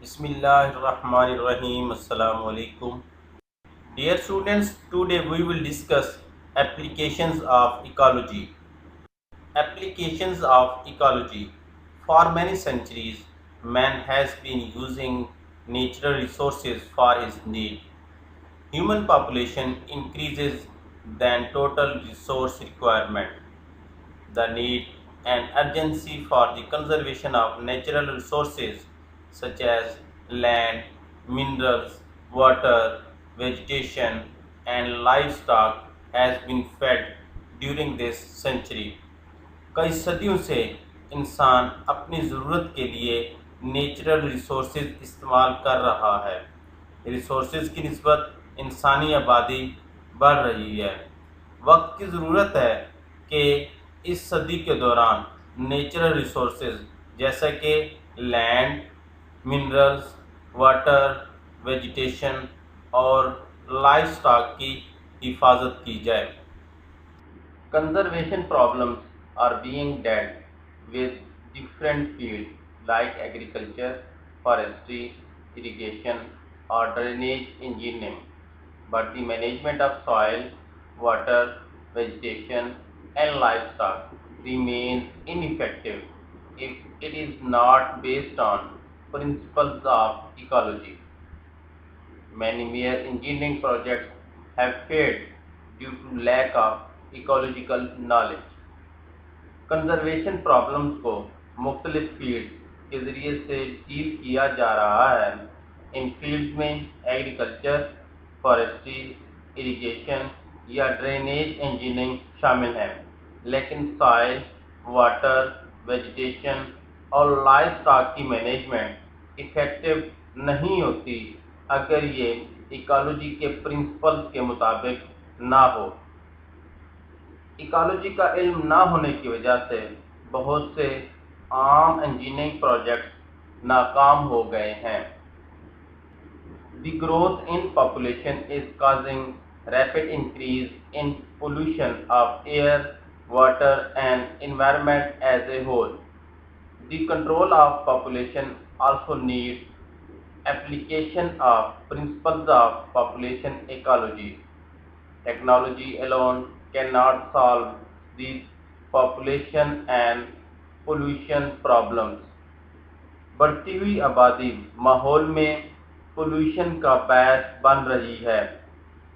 Bismillahirrahmanirrahim. Assalamu alaikum. Dear students, today we will discuss applications of ecology. Applications of ecology. For many centuries, man has been using natural resources for his need. Human population increases than total resource requirement. The need and urgency for the conservation of natural resources such as land, minerals, water, vegetation, and livestock has been felt during this century. कई सदियों से इंसान अपनी ज़रूरत के लिए natural resources इस्तेमाल कर रहा है। रिसोर्सेज की निस्बत इंसानी आबादी बढ़ रही है। वक्त की ज़रूरत है कि इस सदी के दौरान नेचुरल रिसोर्सेज जैसे कि लैंड, मिनरल्स, वाटर, वेजिटेशन और लाइवस्टॉक की हिफाजत की जाए। Conservation problems are being dealt with different fields like agriculture, forestry, irrigation, or drainage engineering. But the management of soil, water, vegetation, and livestock remains ineffective if it is not based on principles of ecology. Many mere engineering projects have failed due to lack of ecological knowledge. Conservation problems को मुख्तलिफ fields के ज़रिए से deal किया जा रहा है। इन fields में एग्रीकल्चर, फॉरेस्ट्री, इरिगेशन या ड्रेनेज इंजीनियरिंग शामिल है, लेकिन सॉइल, वाटर, वेजिटेशन और लाइफ स्टॉक की मैनेजमेंट इफ़ेक्टिव नहीं होती अगर ये इकोलॉजी के प्रिंसिपल्स के मुताबिक ना हो। इकोलॉजी का इल्म ना होने की वजह से बहुत से आम इंजीनियरिंग प्रोजेक्ट्स नाकाम हो गए हैं। The growth in population is causing rapid increase in pollution of air, water and environment as a whole. The control of population also needs application of principles of population ecology. Technology alone cannot solve these population and pollution problems. बढ़ती हुई आबादी माहौल में pollution का बायस बन रही है,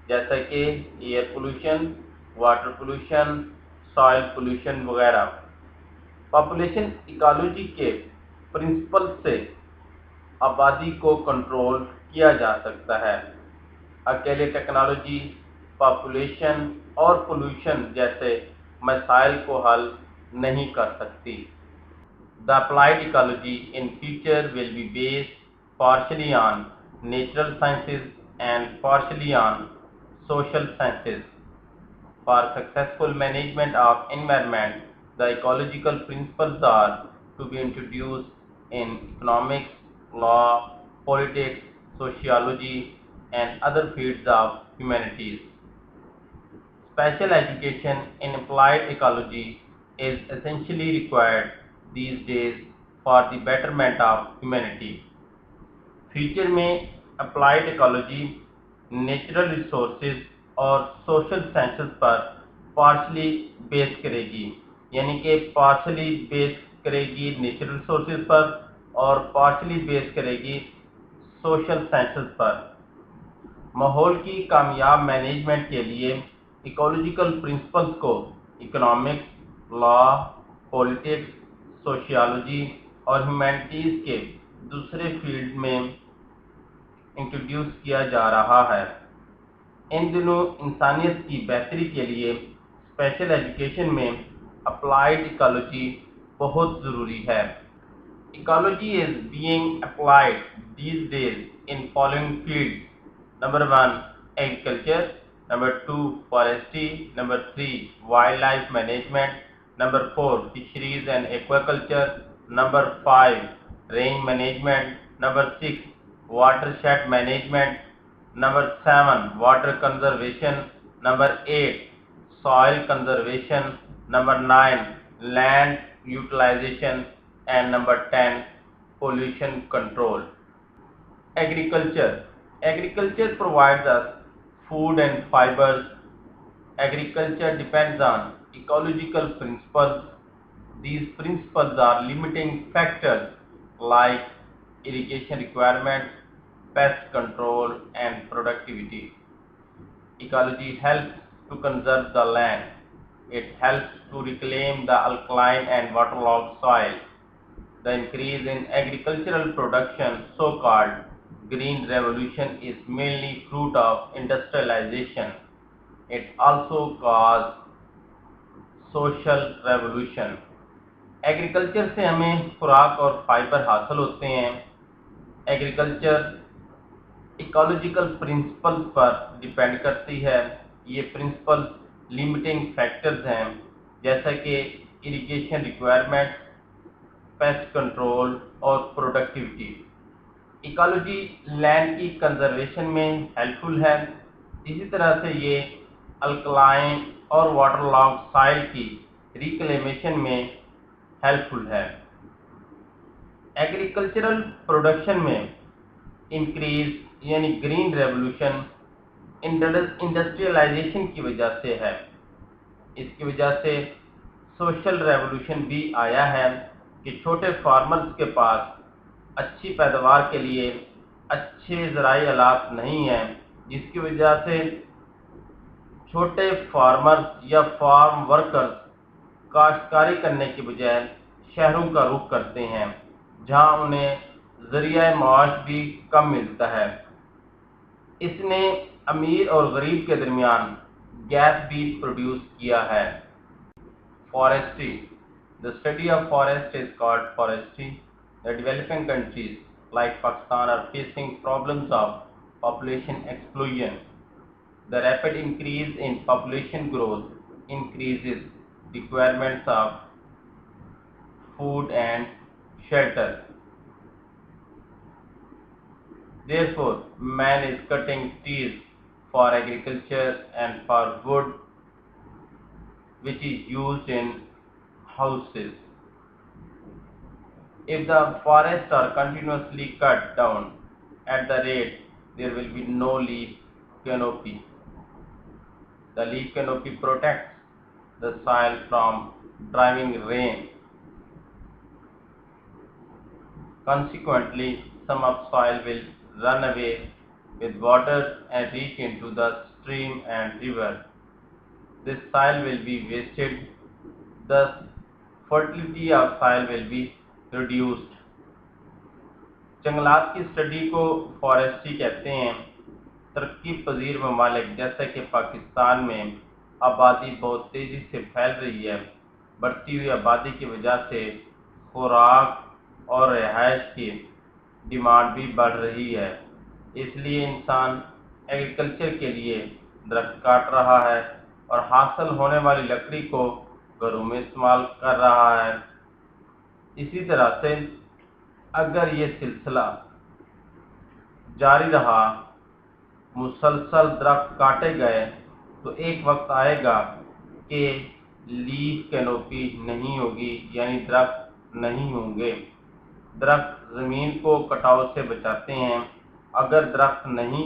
जैसा कि air pollution, water pollution, soil pollution वगैरह। पॉपुलेशन इकोलॉजी के प्रिंसिपल से आबादी को कंट्रोल किया जा सकता है। अकेले टेक्नोलॉजी पॉपुलेशन और पोल्यूशन जैसे मसाइल को हल नहीं कर सकती। The applied ecology in future will be based partially on natural sciences and partially on social sciences. For successful management of environment, the ecological principles are to be introduced in economics, law, politics, sociology, and other fields of humanities. Special education in applied ecology is essentially required these days for the betterment of humanity. Future में applied ecology natural resources और social sciences पर partially base करेगी, यानी कि partially base करेगी natural resources पर और partially base करेगी सोशल साइंसेस पर। माहौल की कामयाब मैनेजमेंट के लिए इकोलॉजिकल प्रिंसिपल्स को इकोनॉमिक्स, लॉ, पॉलिटिक्स, सोशियोलॉजी और ह्यूमैनिटीज़ के दूसरे फील्ड में इंट्रोड्यूस किया जा रहा है। इन दिनों इंसानियत की बेहतरी के लिए स्पेशल एजुकेशन में अप्लाइड इकोलॉजी बहुत ज़रूरी है। Ecology is being applied these days in following fields: number 1 agriculture, number 2 forestry, number 3 wild life management, number 4 fisheries and aquaculture, number 5 range management, number 6 watershed management, number 7 water conservation, number 8 soil conservation, number 9 land utilization and number 10 pollution control. Agriculture. Agriculture provides us food and fibers. Agriculture depends on ecological principles. These principles are limiting factors like irrigation requirements, pest control, and productivity. Ecology helps to conserve the land. It helps to reclaim the alkaline and waterlogged soil. The increase in agricultural production, so-called green revolution, is mainly fruit of industrialization. It also caused social revolution. Agriculture से हमें खुराक और fibre हासिल होते हैं। Agriculture ecological principles पर depend करती है। ये प्रिंसिपल लिमिटिंग फैक्टर्स हैं, जैसा कि इरिगेशन रिक्वायरमेंट, पेस्ट कंट्रोल और प्रोडक्टिविटी। इकोलॉजी लैंड की कंजर्वेशन में हेल्पफुल है। इसी तरह से ये अल्कलाइन और वाटरलॉग सॉइल की रिक्लेमेशन में हेल्पफुल है। एग्रीकल्चरल प्रोडक्शन में इंक्रीज यानी ग्रीन रेवोल्यूशन इंडस्ट्रियलाइजेशन की वजह से है। इसकी वजह से सोशल रेवोल्यूशन भी आया है कि छोटे फार्मर्स के पास अच्छी पैदावार के लिए अच्छे ज़राई आलात नहीं हैं, जिसकी वजह से छोटे फार्मर्स या फार्म वर्कर्स काश्तकारी करने के बजाय शहरों का रुख करते हैं, जहां उन्हें ज़रिया माश भी कम मिलता है। इसने अमीर और गरीब के दरमियान गैप भी प्रोड्यूस किया है। Forestry. The study of forest is called forestry. The developing countries like Pakistan are facing problems of population explosion. The rapid increase in population growth increases requirements of food and shelter. Therefore, man is cutting trees for agriculture and for wood, which is used in houses. If the forests are continuously cut down at the rate, there will be no leaf canopy. The leaf canopy protects the soil from driving rain. Consequently, some of soil will run away with water and reach into the stream and river. This soil will be wasted. Thus, fertility of soil will be reduced. जंगलात की study को forestry कहते हैं। तरक्की पजीर ममालिक जैसे कि पाकिस्तान में आबादी बहुत तेज़ी से फैल रही है। बढ़ती हुई आबादी की वजह से खुराक और रिहाइश की डिमांड भी बढ़ रही है। इसलिए इंसान एग्रीकल्चर के लिए दरख्त काट रहा है और हासिल होने वाली लकड़ी को घरों में इस्तेमाल कर रहा है। इसी तरह से अगर ये सिलसिला जारी रहा, मुसलसल दरख्त काटे गए, तो एक वक्त आएगा कि लीफ कैनोपी नहीं होगी, यानी दरख्त नहीं होंगे। दरख्त ज़मीन को कटाव से बचाते हैं। अगर दरख्त नहीं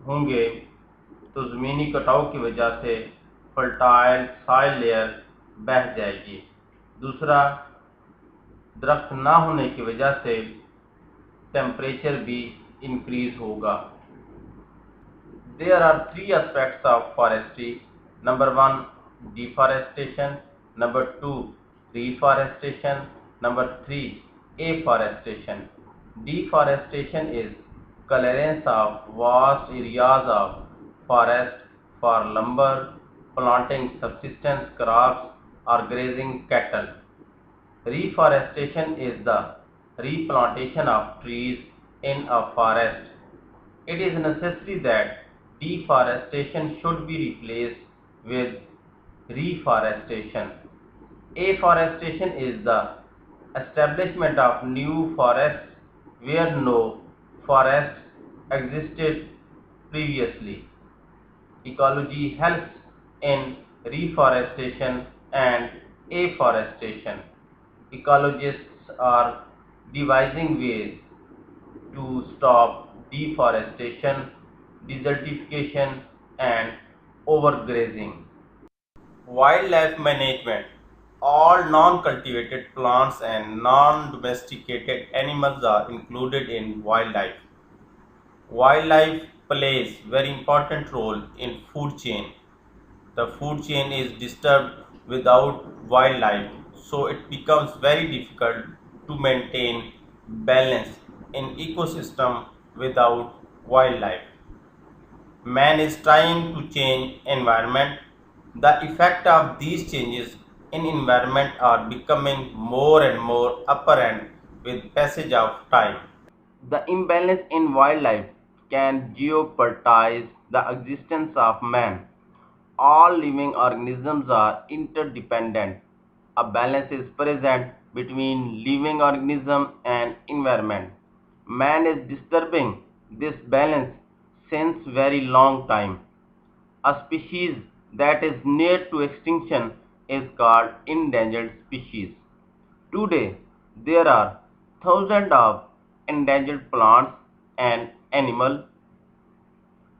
होंगे तो ज़मीनी कटाव की वजह से फर्टाइल सॉइल लेयर बह जाएगी। दूसरा, दरख्त ना होने की वजह से टेम्परेचर भी इंक्रीज होगा। There are three aspects of forestry. Number 1, deforestation. Number 2, reforestation. Number 3, afforestation. Deforestation is clearance of vast areas of forest for lumber, planting subsistence crops, or grazing cattle. Reforestation is the replantation of trees in a forest. It is necessary that deforestation should be replaced with reforestation. Afforestation is the establishment of new forests where no forest existed previously. Ecology helps in reforestation and afforestation. Ecologists are devising ways to stop deforestation, desertification, and overgrazing. Wildlife management. All non-cultivated plants and non-domesticated animals are included in wildlife. Wildlife plays very important role in food chain. The food chain is disturbed without wildlife, so it becomes very difficult to maintain balance in ecosystem without wildlife. Man is trying to change environment. The effect of these changes in environment are becoming more and more apparent with passage of time. The imbalance in wildlife can jeopardize the existence of man. All living organisms are interdependent. A balance is present between living organism and environment. Man is disturbing this balance since very long time. A species that is near to extinction is called endangered species. Today, there are thousands of endangered plants and animals.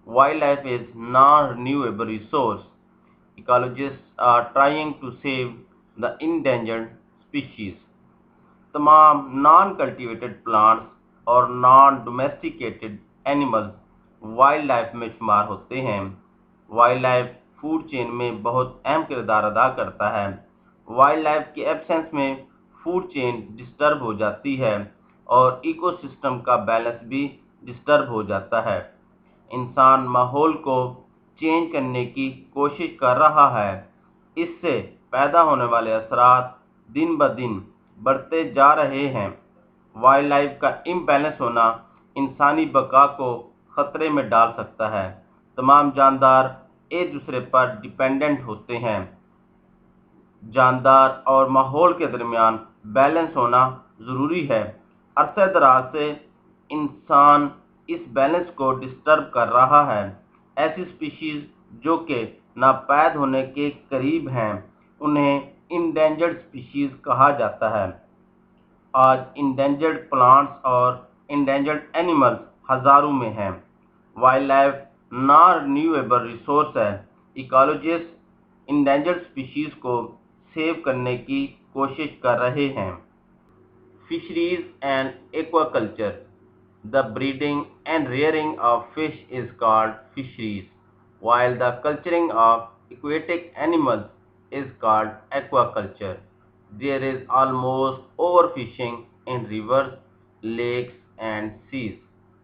Wildlife is non-renewable resource. Ecologists are trying to save the endangered species. तमाम non cultivated plants और non domesticated animals wild life में शुमार होते हैं। Wild life food chain में बहुत अहम किरदार अदा करता है। वाइल्ड लाइफ के एब्सेंस में फूड चेन डिस्टर्ब हो जाती है और इकोसिस्टम का बैलेंस भी डिस्टर्ब हो जाता है। इंसान माहौल को चेंज करने की कोशिश कर रहा है। इससे पैदा होने वाले असरात दिन ब दिन बढ़ते जा रहे हैं। वाइल्ड लाइफ का इम्बैलेंस होना इंसानी बका को खतरे में डाल सकता है। तमाम जानदार एक दूसरे पर डिपेंडेंट होते हैं। जानदार और माहौल के दरमियान बैलेंस होना ज़रूरी है। अरसे दराज से इंसान इस बैलेंस को डिस्टर्ब कर रहा है। ऐसी स्पीशीज़ जो कि नापैद होने के करीब हैं उन्हें इंडेंजर्ड स्पीशीज़ कहा जाता है। आज इंडेंजर्ड प्लांट्स और इंडेंजर्ड एनिमल्स हज़ारों में हैं। Wild life non renewable resource है। इकोलॉजिस्ट इंडेंजर्ड स्पीशीज़ को सेव करने की कोशिश कर रहे हैं। Fisheries and aquaculture. The breeding and rearing of fish is called fisheries, while the culturing of aquatic animals is called aquaculture. There is almost overfishing in rivers, lakes, and seas.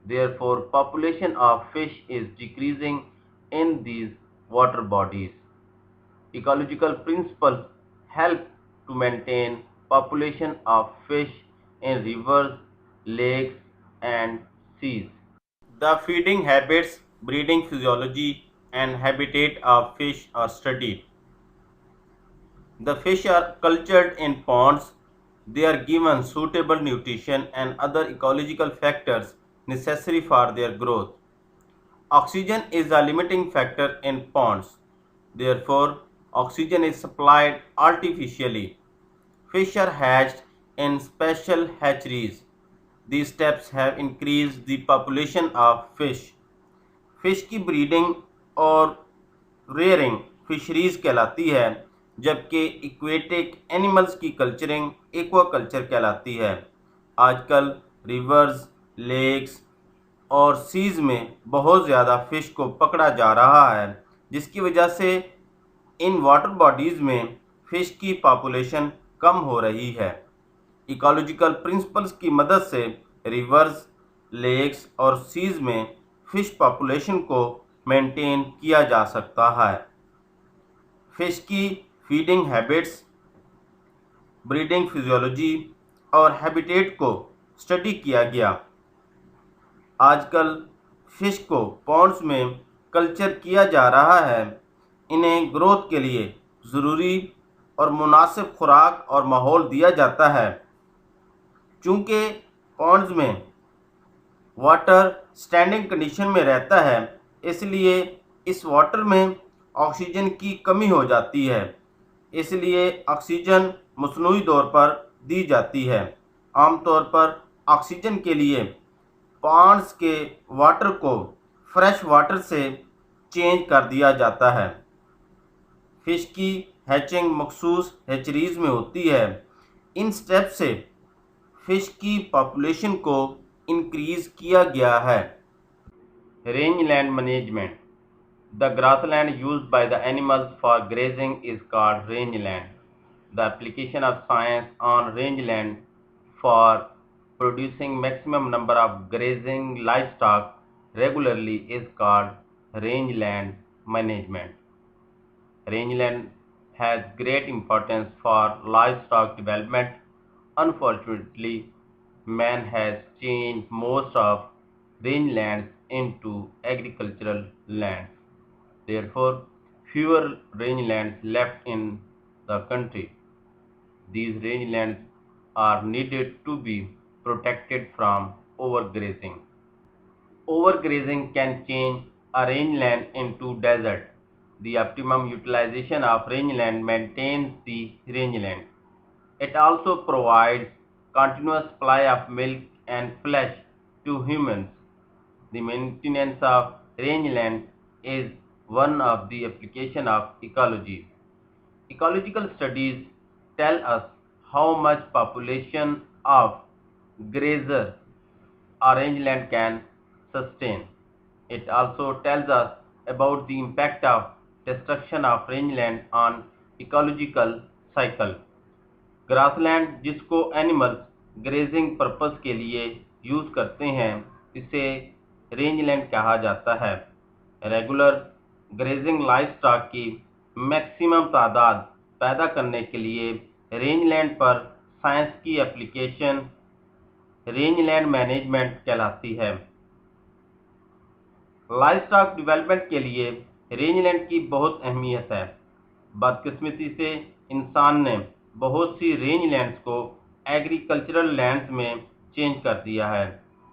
Therefore, population of fish is decreasing in these water bodies. Ecological principles help to maintain population of fish in rivers, lakes, and seas. The feeding habits, breeding physiology, and habitat of fish are studied. The fish are cultured in ponds. They are given suitable nutrition and other ecological factors necessary for their growth. Oxygen is a limiting factor in ponds. Therefore, oxygen is supplied artificially. Fish are hatched in special hatcheries. These steps have increased the population of fish. Fish की breeding और rearing fisheries कहलाती है, जबकि aquatic animals की culturing aquaculture कहलाती है। आजकल reverse, lakes और सीज में बहुत ज़्यादा फ़िश को पकड़ा जा रहा है, जिसकी वजह से इन वाटर बॉडीज़ में फ़िश की पॉपुलेशन कम हो रही है। इकोलॉजिकल प्रिंसिपल्स की मदद से रिवर्स, लेक्स और सीज में फ़िश पॉपुलेशन को मेंटेन किया जा सकता है। फ़िश की फीडिंग हैबिट्स, ब्रीडिंग फिजियोलॉजी और हैबिटेट को स्टडी किया गया। आजकल फ़िश को पॉन्ड्स में कल्चर किया जा रहा है। इन्हें ग्रोथ के लिए ज़रूरी और मुनासिब खुराक और माहौल दिया जाता है। चूँकि पॉन्ड्स में वाटर स्टैंडिंग कंडीशन में रहता है, इसलिए इस वाटर में ऑक्सीजन की कमी हो जाती है। इसलिए ऑक्सीजन मसनूई तौर पर दी जाती है। आमतौर पर ऑक्सीजन के लिए पॉन्ड्स के वाटर को फ्रेश वाटर से चेंज कर दिया जाता है। फिश की हैचिंग मखसूस हैचरीज में होती है। इन स्टेप से फिश की पॉपुलेशन को इंक्रीज किया गया है। रेंजलैंड management. The grassland used by the animals for grazing is called rangeland. The application of science on rangeland for producing maximum number of grazing livestock regularly is called rangeland management. Rangeland has great importance for livestock development. Unfortunately, man has changed most of rangelands into agricultural lands. Therefore, fewer rangelands left in the country. These rangelands are needed to be protected from overgrazing. Overgrazing can change a rangeland into desert. The optimum utilization of rangeland maintains the rangeland. It also provides continuous supply of milk and flesh to humans. The maintenance of rangeland is one of the applications of ecology. Ecological studies tell us how much population of grazer a rangeland can sustain. It also tells us about the impact of destruction of rangeland on ecological cycle. Grassland जिसको animals grazing purpose के लिए use करते हैं, इसे रेंजलैंड कहा जाता है। Regular grazing livestock की मैक्सिमम तादाद पैदा करने के लिए रेंजलैंड पर साइंस की एप्लीकेशन रेंजलैंड मैनेजमेंट कहलाती है। लाइवस्टॉक डेवलपमेंट के लिए रेंजलैंड की बहुत अहमियत है। बदकिस्मती से इंसान ने बहुत सी रेंजलैंड्स को एग्रीकल्चरल लैंड्स में चेंज कर दिया है,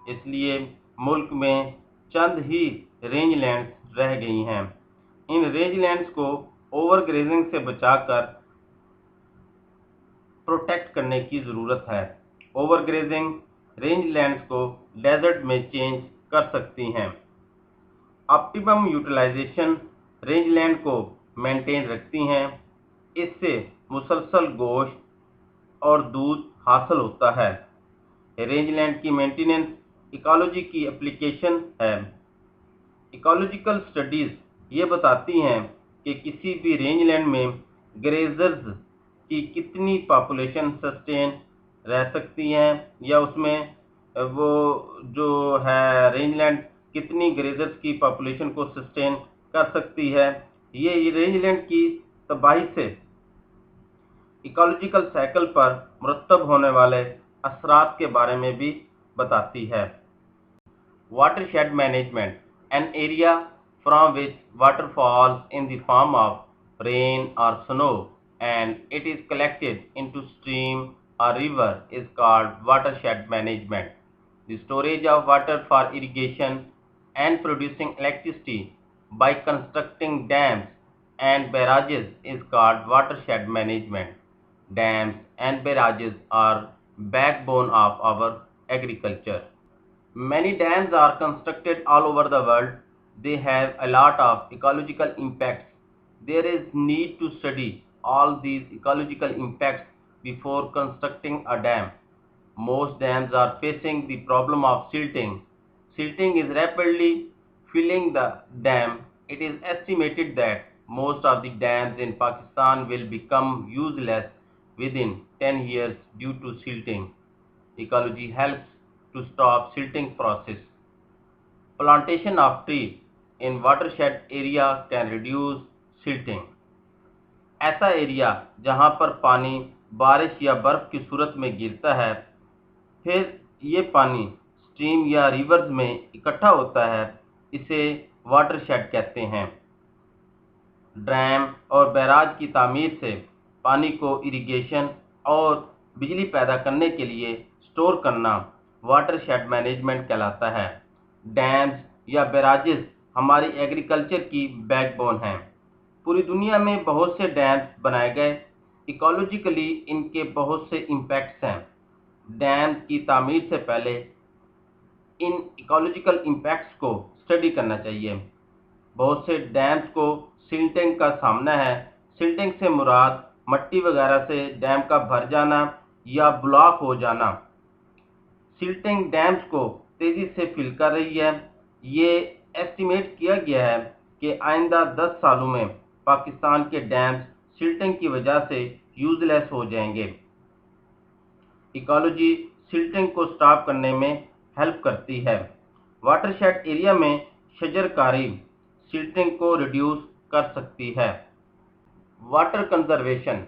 इसलिए मुल्क में चंद ही रेंजलैंड्स रह गई हैं। इन रेंजलैंड्स को ओवरग्रेजिंग से बचाकर प्रोटेक्ट करने की ज़रूरत है। ओवरग्रेजिंग रेंजलैंड्स को डेजर्ट में चेंज कर सकती हैं। ऑप्टिमम यूटिलाइजेशन रेंजलैंड को मेंटेन रखती हैं। इससे मुसलसल गोश्त और दूध हासिल होता है। रेंजलैंड की मेंटेनेंस इकोलॉजी की एप्लीकेशन है। इकोलॉजिकल स्टडीज़ ये बताती हैं कि किसी भी रेंजलैंड में ग्रेजर्स की कितनी पॉपुलेशन सस्टेन रह सकती हैं, या उसमें वो जो है रेंजलैंड कितनी ग्रेजर्स की पॉपुलेशन को सस्टेन कर सकती है। ये रेंजलैंड की तबाही से इकोलॉजिकल साइकिल पर मुरतब होने वाले असरात के बारे में भी बताती है। Watershed management, an area from which water falls in the form of rain or snow and it is collected into stream or river is called watershed management. The storage of water for irrigation and producing electricity by constructing dams and barrages is called watershed management. Dams and barrages are backbone of our agriculture. Many dams are constructed all over the world. They have a lot of ecological impacts. There is need to study all these ecological impacts before constructing a dam. Most dams are facing the problem of silting. Silting is rapidly filling the dam. It is estimated that most of the dams in Pakistan will become useless within 10 years due to silting. Ecology helps to stop silting process. Plantation of trees in watershed area can reduce silting. ऐसा area जहां पर पानी बारिश या बर्फ की सूरत में गिरता है, फिर ये पानी स्ट्रीम या रिवर्स में इकट्ठा होता है, इसे वाटरशेड कहते हैं। डैम और बैराज की तामीर से पानी को इरिगेशन और बिजली पैदा करने के लिए स्टोर करना वाटरशेड मैनेजमेंट कहलाता है। डैम्स या बैराजेस हमारी एग्रीकल्चर की बैकबोन हैं। पूरी दुनिया में बहुत से डैम्स बनाए गए। इकोलॉजिकली इनके बहुत से इम्पैक्ट्स हैं। डैम की तामीर से पहले इन इकोलॉजिकल इम्पैक्ट्स को स्टडी करना चाहिए। बहुत से डैम्स को सिल्टिंग का सामना है। सिल्टिंग से मुराद मिट्टी वगैरह से डैम का भर जाना या ब्लॉक हो जाना। सिल्टिंग डैम्स को तेजी से फिल कर रही है। ये एस्टिमेट किया गया है कि आइंदा 10 सालों में पाकिस्तान के डैम्स सिल्टिंग की वजह से यूजलेस हो जाएंगे। इकोलॉजी सिल्टिंग को स्टॉप करने में हेल्प करती है। वाटरशेड एरिया में शजरकारी सिल्टिंग को रिड्यूस कर सकती है। Water conservation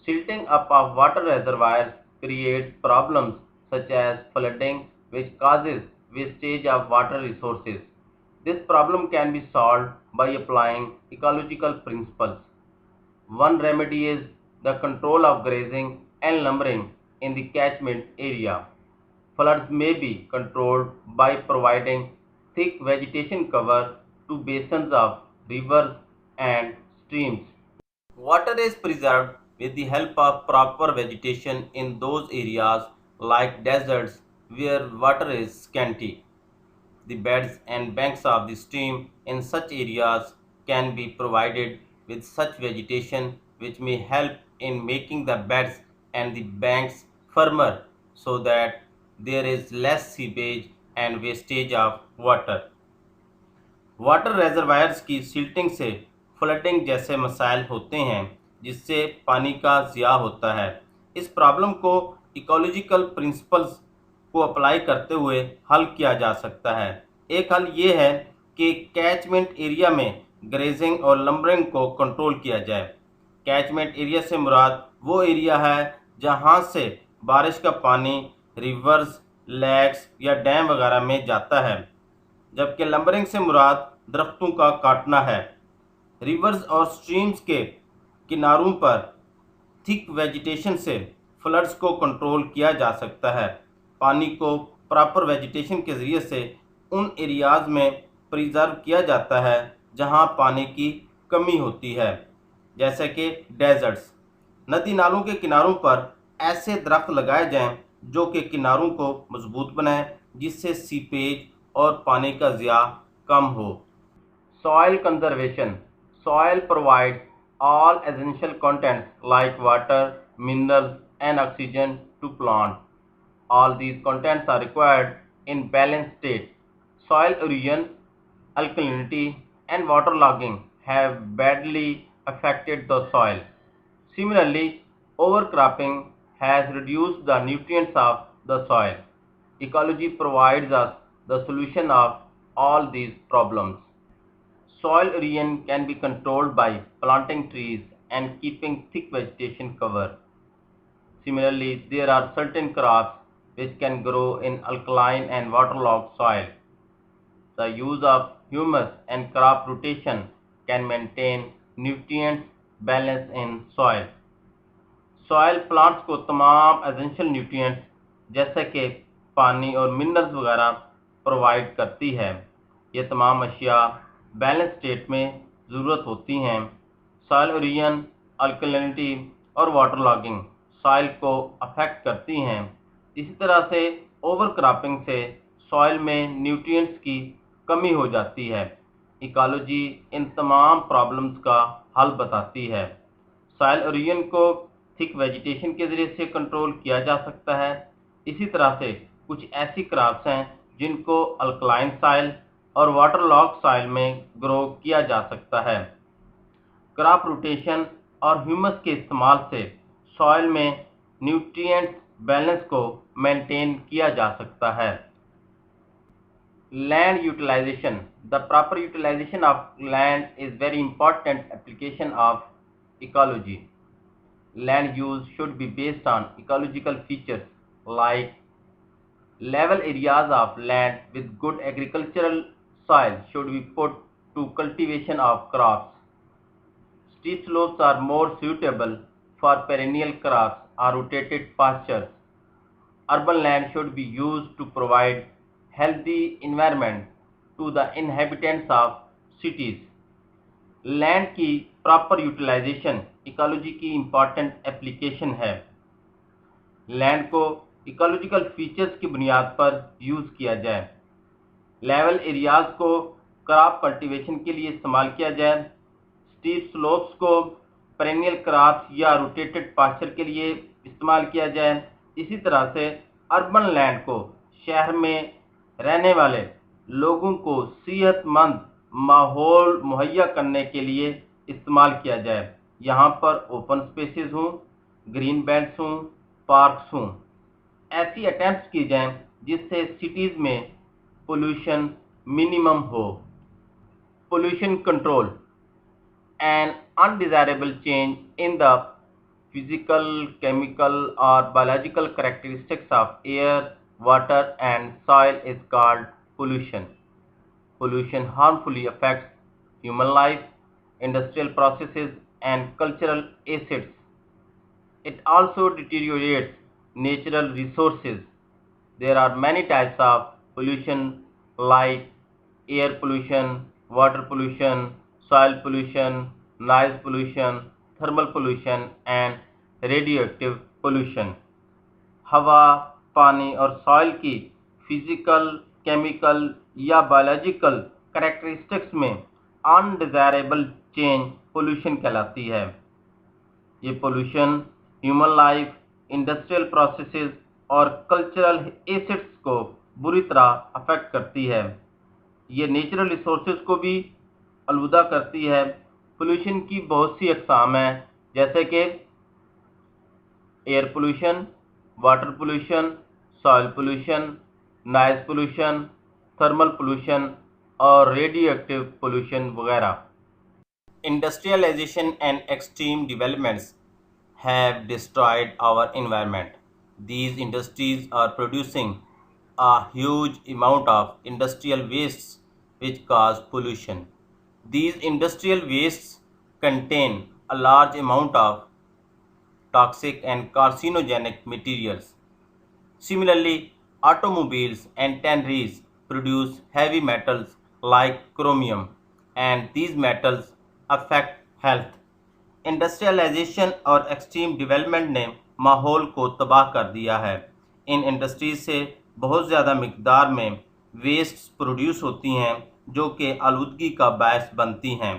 silting up of water reservoirs creates problems such as flooding, which causes wastage of water resources. This problem can be solved by applying ecological principles. One remedy is the control of grazing and lumbering in the catchment area. Floods may be controlled by providing thick vegetation cover to basins of rivers and streams. Water is preserved with the help of proper vegetation in those areas like deserts where water is scanty. The beds and banks of the stream in such areas can be provided with such vegetation which may help in making the beds and the banks firmer so that there is less seepage and wastage of water. Water reservoirs की silting से flooding जैसे मसाइल होते हैं जिससे पानी का ज़िया होता है। इस प्रॉब्लम को इकोलॉजिकल प्रिंसिपल्स को अप्लाई करते हुए हल किया जा सकता है। एक हल ये है कि कैचमेंट एरिया में ग्रेजिंग और लंबरिंग को कंट्रोल किया जाए। कैचमेंट एरिया से मुराद वो एरिया है जहाँ से बारिश का पानी रिवर्स, लेक्स या डैम वगैरह में जाता है, जबकि लंबरिंग से मुराद दरख्तों का काटना है। रिवर्स और स्ट्रीम्स के किनारों पर थिक वेजिटेशन से फ्लड्स को कंट्रोल किया जा सकता है। पानी को प्रॉपर वेजिटेशन के ज़रिए से उन एरियाज़ में प्रिजर्व किया जाता है जहां पानी की कमी होती है, जैसे कि डेजर्ट्स। नदी नालों के किनारों पर ऐसे दरख्त लगाए जाएं जो कि किनारों को मजबूत बनाएं, जिससे सीपेज और पानी का ज़िया कम हो। Soil conservation. Soil provides all essential contents like water, minerals and oxygen to plants. All these contents are required in balanced state. Soil erosion, alkalinity and waterlogging have badly affected the soil. Similarly, overcropping has reduced the nutrients of the soil. Ecology provides us the solution of all these problems. Soil erosion can be controlled by planting trees and keeping thick vegetation cover. Similarly, there are certain crops which can grow in alkaline and waterlogged soil. The use of humus and crop rotation can maintain nutrient balance in soil. Soil plants को तमाम essential nutrients जैसे कि पानी और minerals वगैरह provide करती है। ये तमाम अशिया बैलेंस स्टेट में ज़रूरत होती हैं। सॉइल एरोजन, अल्कलिनिटी और वाटर लॉगिंग सॉइल को अफेक्ट करती हैं। इसी तरह से ओवरक्रॉपिंग से सॉइल में न्यूट्रिएंट्स की कमी हो जाती है। इकोलॉजी इन तमाम प्रॉब्लम्स का हल बताती है। सॉइल एरोजन को थिक वेजिटेशन के ज़रिए से कंट्रोल किया जा सकता है। इसी तरह से कुछ ऐसी क्रॉप्स हैं जिनको अल्कलाइन सॉइल और वाटर लॉग सॉइल में ग्रो किया जा सकता है। क्रॉप रोटेशन और ह्यूमस के इस्तेमाल से सॉइल में न्यूट्रिएंट्स बैलेंस को मेंटेन किया जा सकता है। Land utilisation. The proper utilisation of land is very important application of ecology. Land use should be based on ecological features like level areas of land with good agricultural soil should be put to cultivation of crops. Steep slopes are more suitable for perennial crops or rotated pastures. Urban land should be used to provide healthy environment to the inhabitants of cities. Land की proper utilisation ecology की important application है। Land को ecological features की बुनियाद पर use किया जाए। Level areas को क्रॉप कल्टीवेशन के लिए इस्तेमाल किया जाए। स्टीप स्लोप्स को पेरेनियल क्रॉप्स या रोटेटेड पास्चर के लिए इस्तेमाल किया जाए। इसी तरह से अर्बन लैंड को शहर में रहने वाले लोगों को सेहतमंद माहौल मुहैया करने के लिए इस्तेमाल किया जाए। यहाँ पर ओपन स्पेसेस हों, ग्रीन बेल्ट्स हों, पार्क्स हों। ऐसी अटेम्प्ट्स की जाएं जिससे सिटीज़ में पोल्यूशन मिनिमम हो। Pollution control an undesirable change in the physical, chemical or biological characteristics of air, water and soil is called pollution. Pollution harmfully affects human life, industrial processes and cultural assets. It also deteriorates natural resources. There are many types of pollution like air pollution, water pollution, soil pollution, noise pollution, thermal pollution and radioactive pollution. हवा, पानी और soil की physical, chemical या biological characteristics में undesirable change pollution कहलाती है। ये pollution human life, industrial processes और कल्चरल एसेट्स को बुरी तरह अफेक्ट करती है। ये नेचुरल रिसोर्सेज को भी आलूदा करती है। पोल्यूशन की बहुत सी अक़साम हैं, जैसे कि air pollution, water pollution, soil pollution, noise pollution, thermal pollution और रेडियो एक्टिव पोल्यूशन वगैरह। Industrialisation and extreme developments have destroyed our environment. These industries are producing a huge amount of industrial wastes which cause pollution. These industrial wastes contain a large amount of toxic and carcinogenic materials. Similarly, automobiles and tanneries produce heavy metals like chromium, and these metals affect health. Industrialisation और extreme development ने माहौल को तबाह कर दिया है। इन industries से बहुत ज़्यादा मिकदार में वेस्ट्स प्रोड्यूस होती हैं जो कि आलूदगी का बायस बनती हैं।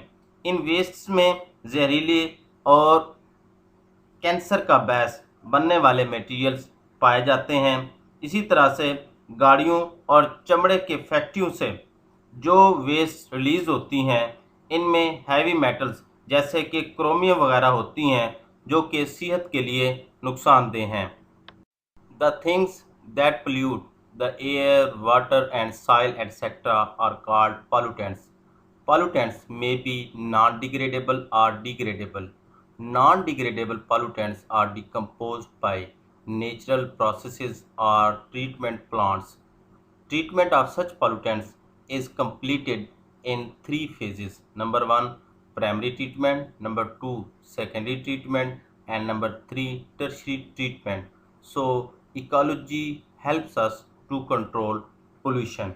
इन वेस्ट्स में जहरीले और कैंसर का बायस बनने वाले मटेरियल्स पाए जाते हैं। इसी तरह से गाड़ियों और चमड़े के फैक्ट्रियों से जो वेस्ट रिलीज़ होती हैं, इनमें हैवी मेटल्स जैसे कि क्रोमियम वगैरह होती हैं जो कि सेहत के लिए नुकसानदेह हैं। The things that pollute the air, water and soil etcetera are called pollutants. Pollutants may be non-degradable or degradable. Non-degradable pollutants are decomposed by natural processes or treatment plants. Treatment of such pollutants is completed in 3 phases. Number 1, primary treatment, number 2, secondary treatment and number 3, tertiary treatment. So ecology helps us to control pollution.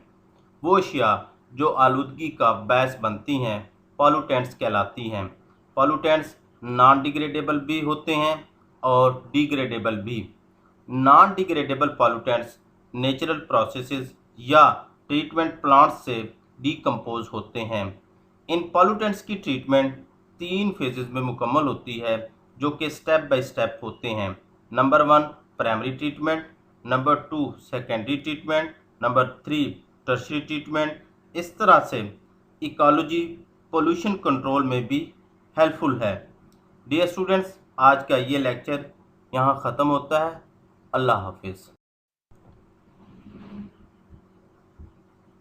वो अशिया जो आलूदगी का बायस बनती हैं pollutants कहलाती हैं। Pollutants non degradable भी होते हैं और डिग्रेडेबल भी। Non degradable pollutants natural processes या ट्रीटमेंट प्लांट्स से डिकम्पोज होते हैं। इन पॉल्यूटेंट्स की ट्रीटमेंट 3 फेजेस में मुकम्मल होती है जो कि स्टेप बाय स्टेप होते हैं। Number 1 primary treatment, number 2 secondary treatment, number 3 tertiary treatment. इस तरह से इकोलॉजी पोल्यूशन कंट्रोल में भी हेल्पफुल है। डियर स्टूडेंट्स, आज का ये लेक्चर यहाँ ख़त्म होता है। अल्लाह हाफिज़।